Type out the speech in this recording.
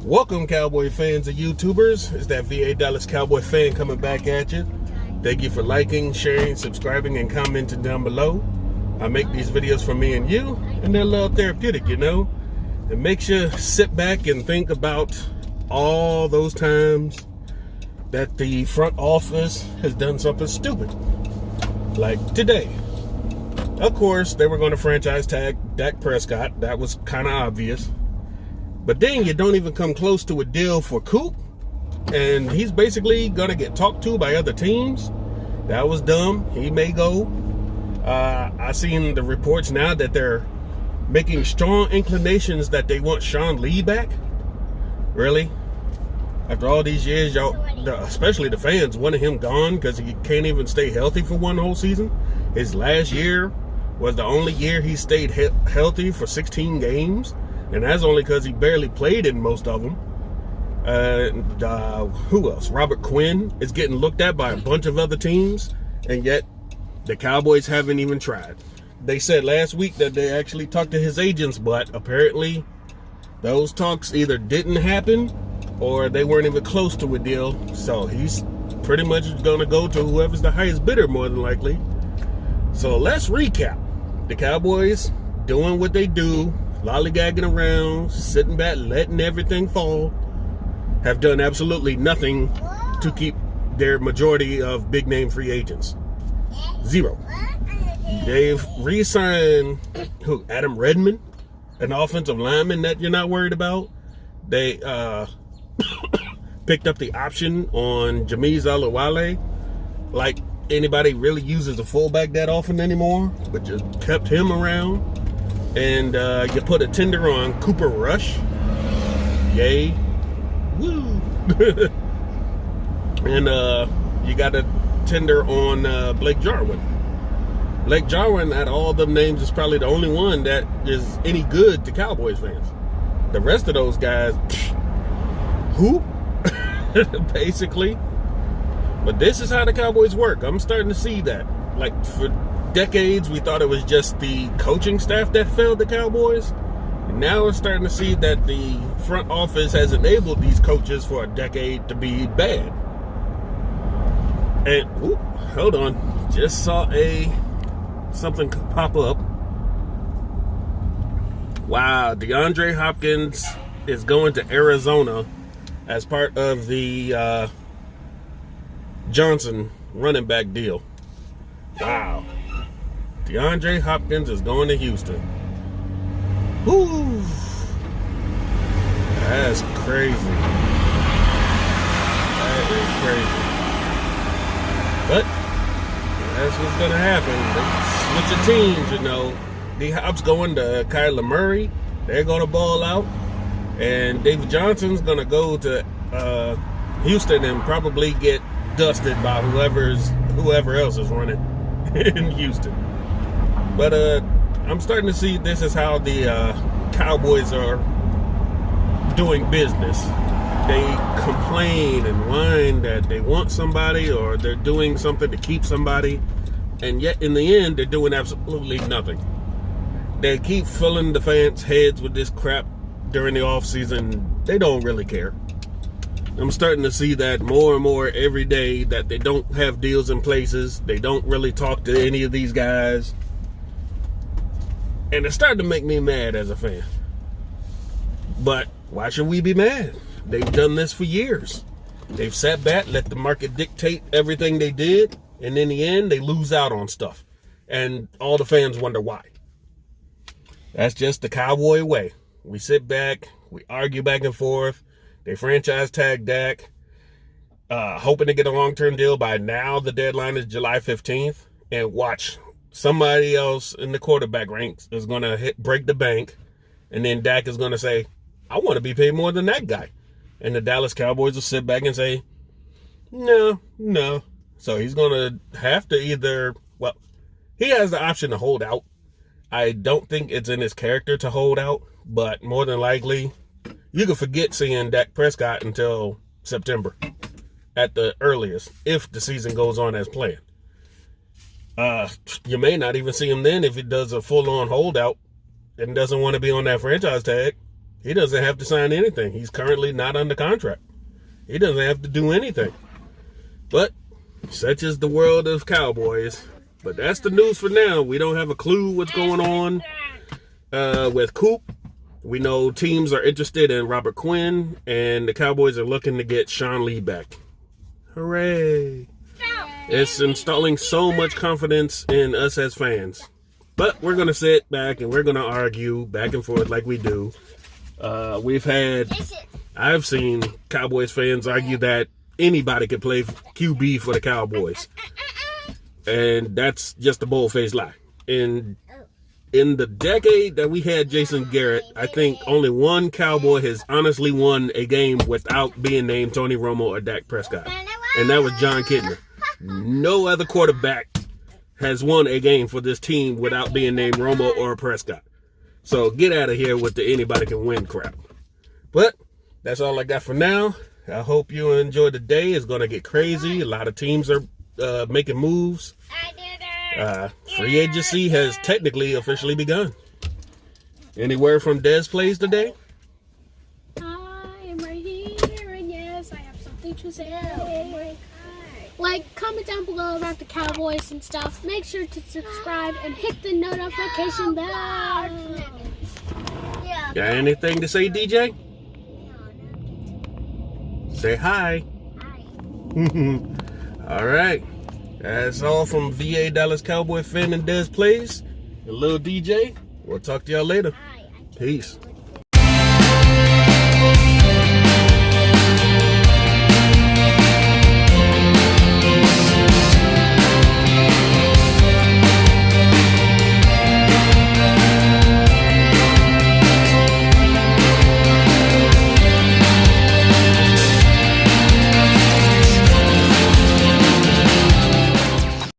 Welcome, Cowboy fans and YouTubers. It's that VA Dallas Cowboy fan coming back at you. Thank you for liking, sharing, subscribing, and commenting down below. I make these videos for me and you, and they're a little therapeutic, you know? It makes you sit back and think about all those times that the front office has done something stupid. Like today. Of course, they were going to franchise tag Dak Prescott. That was kind of obvious. But then you don't even come close to a deal for Coop. And he's basically going to get talked to by other teams. That was dumb. He may go. I seen the reports now that they're making strong inclinations that they want Sean Lee back. Really? After all these years, y'all, especially the fans, wanted him gone because he can't even stay healthy for one whole season. His last year was the only year he stayed healthy for 16 games. And that's only because he barely played in most of them. Who else? Robert Quinn is getting looked at by a bunch of other teams. And yet, the Cowboys haven't even tried. They said last week that they actually talked to his agents, but apparently those talks either didn't happen or they weren't even close to a deal. So he's pretty much going to go to whoever's the highest bidder, more than likely. So let's recap. The Cowboys doing what they do, lollygagging around, sitting back, letting everything fall, have done absolutely nothing to keep their majority of big-name free agents. Zero. They've re-signed Adam Redmond, an offensive lineman that you're not worried about. They picked up the option on Jameez Olawale. Like anybody really uses a fullback that often anymore, but just kept him around. And you put a tender on Cooper Rush. Yay. Woo. And you got a tender on Blake Jarwin. Blake Jarwin, out of all them names, is probably the only one that is any good to Cowboys fans. The rest of those guys, who? Basically. But this is how the Cowboys work. I'm starting to see that. Like, for decades, we thought it was just the coaching staff that failed the Cowboys. And now we're starting to see that the front office has enabled these coaches for a decade to be bad. And, hold on. Just saw something pop up. Wow, DeAndre Hopkins is going to Arizona as part of the Johnson running back deal. Wow. DeAndre Hopkins is going to Houston. Whoo. That's crazy. That is crazy. But that's what's going to happen. They switch of teams, you know. D-Hop's going to Kyler Murray. They're going to ball out. And David Johnson's going to go to Houston and probably get dusted by whoever else is running in Houston. But I'm starting to see this is how the Cowboys are doing business. They complain and whine that they want somebody or they're doing something to keep somebody, and yet in the end they're doing absolutely nothing. They keep filling the fans' heads with this crap during the offseason. They don't really care. I'm starting to see that more and more every day, that they don't have deals in places. They don't really talk to any of these guys. And it's starting to make me mad as a fan. But why should we be mad? They've done this for years. They've sat back, let the market dictate everything they did, and in the end, they lose out on stuff. And all the fans wonder why. That's just the Cowboy way. We sit back, we argue back and forth. They franchise tag Dak, hoping to get a long-term deal. By now, the deadline is July 15th. And watch, somebody else in the quarterback ranks is going to break the bank. And then Dak is going to say, I want to be paid more than that guy. And the Dallas Cowboys will sit back and say, no. So he's going to have to either, well, he has the option to hold out. I don't think it's in his character to hold out, but more than likely, you can forget seeing Dak Prescott until September at the earliest, if the season goes on as planned. You may not even see him then if he does a full-on holdout and doesn't want to be on that franchise tag. He doesn't have to sign anything. He's currently not under contract. He doesn't have to do anything. But such is the world of Cowboys. But that's the news for now. We don't have a clue what's going on with Coop. We know teams are interested in Robert Quinn, and the Cowboys are looking to get Sean Lee back. Hooray! It's installing so much confidence in us as fans. But we're going to sit back and we're going to argue back and forth like we do. I've seen Cowboys fans argue that anybody could play QB for the Cowboys. And that's just a bold-faced lie. In the decade that we had Jason Garrett, I think only one Cowboy has honestly won a game without being named Tony Romo or Dak Prescott. And that was John Kidner. No other quarterback has won a game for this team without being named Romo or Prescott. So get out of here with the anybody can win crap. But that's all I got for now. I hope you enjoyed the day. It's going to get crazy. A lot of teams are making moves. Free agency has technically officially begun. Any word from Des Plays today? I am right here, and yes, I have something to say. Like, comment down below about the Cowboys and stuff. Make sure to subscribe and hit the notification bell. Got anything to say, DJ? Say hi. All right. That's all from VA Dallas Cowboy fan and Des Plays. And Lil DJ. We'll talk to y'all later. Peace.